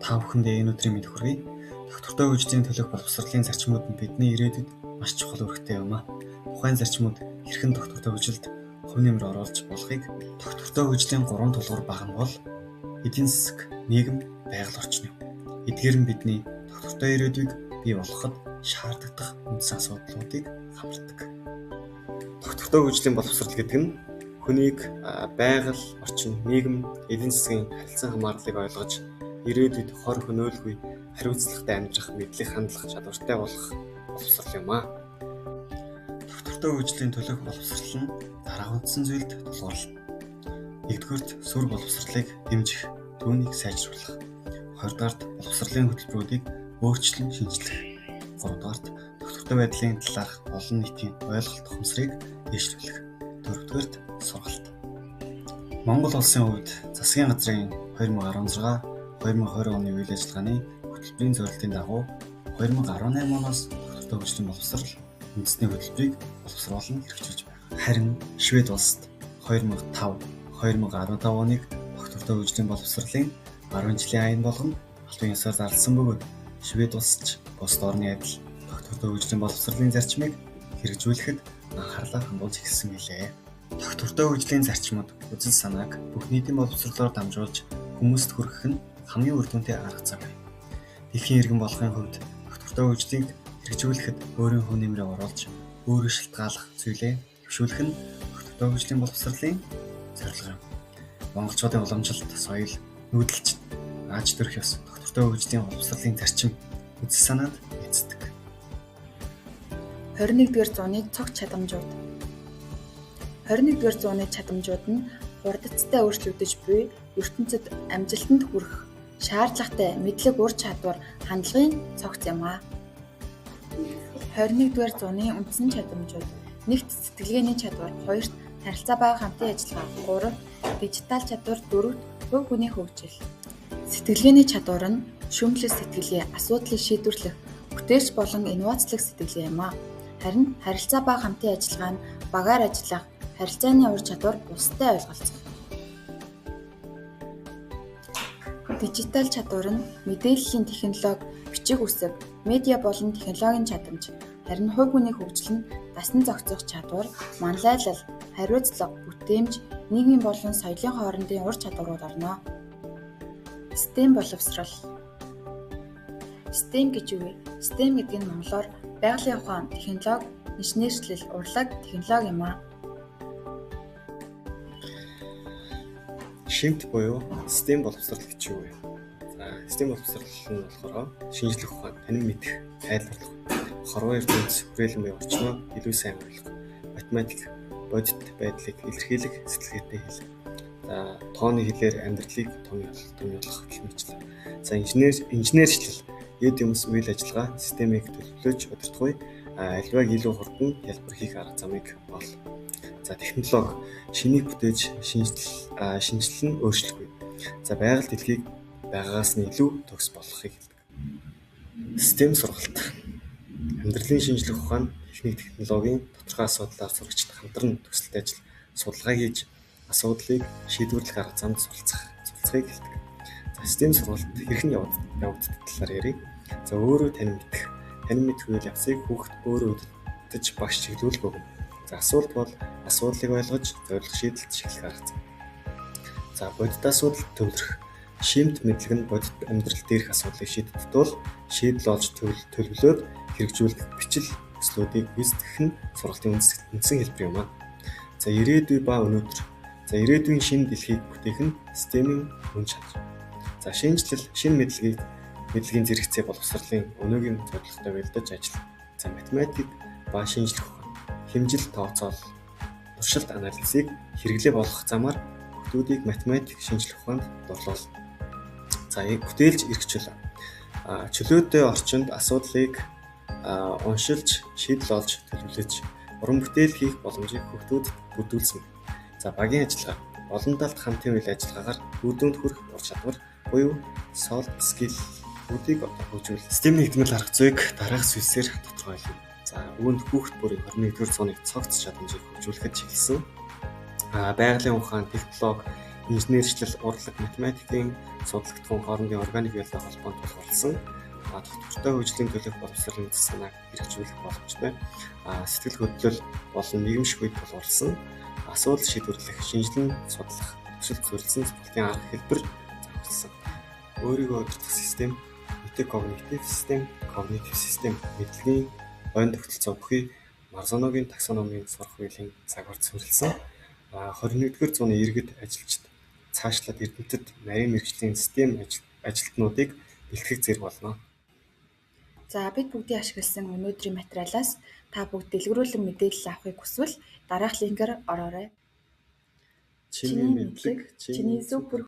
Та бүхэндээ энэ өдрийн мэд хүргэе. Доктортой хөгжлийн төлөөх боловсролын зарчмууд нь бидний ирээдүйд маш чухал үүрэгтэй юм а. Тухайн зарчмууд хэрхэн доктортой хөгжилд хувь нэмэр оруулж болохыг доктортой хөгжлийн 3 тулгуур багна бол эдийн засаг, нийгэм, байгаль орчин юм. Эдгээр нь бидний доктортой ирээдүйг бий болгоход шаардлагатай үндсэн асуудлуудыг хамардаг. Доктортой хөгжлийн боловсрол гэдэг нь хүнийг байгаль, орчин, нийгэм, эдийн засгийн харилцан хамаарлыг ойлгож ирээдүйд хор хөнөөлгүй хариуцлагатай амьдрах мэдлэг хандлах чадвартай болох боловсрол юм а. Доктортой хөгжлийн төлөөх боловсрол нь дараагүйдсэн зүйлд тулгуурлана. Нэгдүгürt сүр боловсролыг дэмжих, түүнийг сайжруулах. Хоёрдугаарт боловсролын хөтөлбөрүүдийг өөрчлөн шинжлэх. Гуравдугаарт доктортой байдлын талаарх олон нийтийн ойлголт ухамсарыг дэвшүүлэх. Дөрөвдүгээрт сургалт. Монгол улсын хувьд засгийн газрын 2016-2020 оны үйл ажиллагааны хөтөлбөрийн зорилтын дагуу 2018 оноос доктортой хөгжлийн боловсрол үндэсний хөтөлбөрийг боловсруулан хэрэгжүүлж байна. Харин Швед улсад 2005-2015 оныг доктортой хөгжлийн боловсролын 10 жилийн аян болгон албан ёсоор зарласан бөгөөд Швед улсч бусад орны адил доктортой хөгжлийн боловсролын зарчмыг хэрэгжүүлэхэд анхаарлаа хандуулж эхэлсэн гэлээ. Доктортой хөгжлийн зарчмууд үзэл санааг бүх нийтийн боловсролоор дамжуулж хүмүүст хүргэх нь хамгийн үр дүнтэй арга зам юм. Дэлхийн иргэн болохын хувьд доктортой хөгжлийг хэрэгжүүлэхэд өөрийн хувь нэмрээ оруулж өөрийн шалтгааллах зүйлээ төвшүүлэх нь доктортой хөгжлийн боловсролын зорилго юм. Монголчуудын уламжлалт, соёл, нүүдэлч, аж төрх ёс доктортой хөгжлийн боловсролын зарчим үзэл санаанд эздэг. 21-р зууны цогц чадамжууд. 21-р зууны чадамжууд нь хурдцтай өөрчлөгдөж буй ертөнцид амжилтанд хүрэх шаардлагатай мэдлэг ур чадвар хандлагын цогц юм а. 21-р зууны үндсэн чадамжууд: нэгт сэтгэлгээний чадвар, хоёрт харилцаа ба хамтын ажиллагаа, гуравт дижитал чадвар, дөрөвт хувь хүний хөгжил. Сэтгэлгээний чадвар нь шүүмжлэх сэтгэлгээ, асуудлыг шийдвэрлэх, бүтээлч болон инновацлог сэтгэлгээ юм а. Харин харилцаа ба хамтын ажиллагаа нь багаар ажиллах, харилцааны ур чадвар бусдад ойлголцох. Дижитал чадвар нь мэдээллийн технологи, бичиг үсэг, медиа болон технологийн чадамж. Харин хувь хүний хөгжил нь дасан зохицох чадвар, манлайлал, хариуцлага, бүтээмж, нийгмийн болон соёлын хоорондын ур чадварууд орно. STEM боловсрол. STEM гэж юу вэ? STEM гэдэг нь монголоор байгалийн ухаан, технологи, инженерчлэл, урлаг, технологи юм а. Шимт буюу STEM боловсрол гэж юу вэ? STEM боловсрол нь болохоор шинжлэх ухаан, танин мэдэх, тайлбарлах, хорвоо ертөнц, хүрээлэн буй орчноо илүү сайн ойлгох, математик, бодит байдлыг илэрхийлэх сэтгэлгээтэй хэл. Тооны хэлээр амьдралыг томьёолох гэх мэтлээ. Инженерчлэл эд юмс үйл ажиллагаа системийг төлөвлөж удирдахгүй альваг илүү хурдан ялбар хийх арга замыг бол. Технологи шинийг бүтээж шинжилэн өөрчлөхгүй. Байгаль дэлхийг байгаагаас нь илүү төгс болгохыг хэлдэг. STEM сургалт. Амьдралын шинжлэх ухаан, техник, технологийн тодорхой асуудлаар сурагчид хамтран төсөлт ажил, судалгаа хийж асуудлыг шийдвэрлэх арга замд суралцахыг хэлдэг. STEM сургалт хэрхэн явагддаг талаар ярив. Өөрөө танин мэдэх үйл явцыг хүүхэд өөрөө өдөртөж багш чиглүүлэх өгнө. Асуулт бол асуудлыг ойлгож зорилго шийдэлт шиглэх арга зам. Бодит асуудал төвлөрөх. Шимт мэдлэг нь бодит амьдрал дээрх асуудлыг шийдэхэд бол шийдэл олж төлөвлөөд хэрэгжүүлэх бичил төслүүдийг гүйцэтгэх нь сургалтын үндсэн хэлбэр юм а. Ирээдүй ба өнөөдөр. Ирээдүйн шинэ дэлхийг бүтээх нь STEM-ийн үн чадвар. Шинжлэл, шинэ мэдлэгийн зэрэгцээ боловсролын өнөөгийн зорилготой бэлдэж ажиллана. Математик ба шинжлэх ухаан, хэмжил, тооцоол, туршилт анализыг хэрэглээ болгох замаар бүхтүүдийг математик, шинжлэх ухаанд дурлуулна. Бүтээлж эрхчлэл. Чөлөөтэй орчинд асуудлыг уншилж, шийдэл олж, төлөвлөж, уран бүтээл хийх боломжийг хүүхдүүдэд бүрдүүлсэн. Багийн ажиллагаа. Олон талд хамтын үйл ажиллагаагаар үр дүнд хүрэх ур чадвар буюу soft skill-үүдийг хөгжүүлэх. STEM нэгдмэл арга зүйг дараах зүйлсээр тодорхойлъё. Үүнд хүүхд бүрийн 21-р зууны цогц чадамжийг хөгжүүлэхэд чиглэсэн байгалийн ухаан, технологи, инженерчлэл, урлаг, математикийн судлагдсан хоорондын органик биологи холбоонд тулгуурласан тогтвортой хөгжлийн төлөөх боловсролын санааг хэрэгжүүлэх боломжтой сэтгэл хөдлөл болон нийгэмшиг үед тулгуурласан асуудал шийдвэрлэх, шинжилэн судлах, төвшөлт зөвлөсөн спортын арга хэлбэр зохицуулсан. Өөрийгөө удирдах систем, метакогнитив систем, мэдлэгийн ойн тогтолцоо бүхий Марзаногийн таксономийн сурах үеийн загварт суурилсан. 21-р зууны иргэд ажилчид цаашлаад эрдэмтэд нарийн мэргэжлийн систем ажилтнуудыг бэлтгэх зэрэг болно. За бид бүгдийн ашигласан өнөөдрийн материалаас та бүгд дэлгэрүүлэн мэдээлэл авахыг хүсвэл дараах линкээр ороорой. Чиний мэдлэг, чиний зөв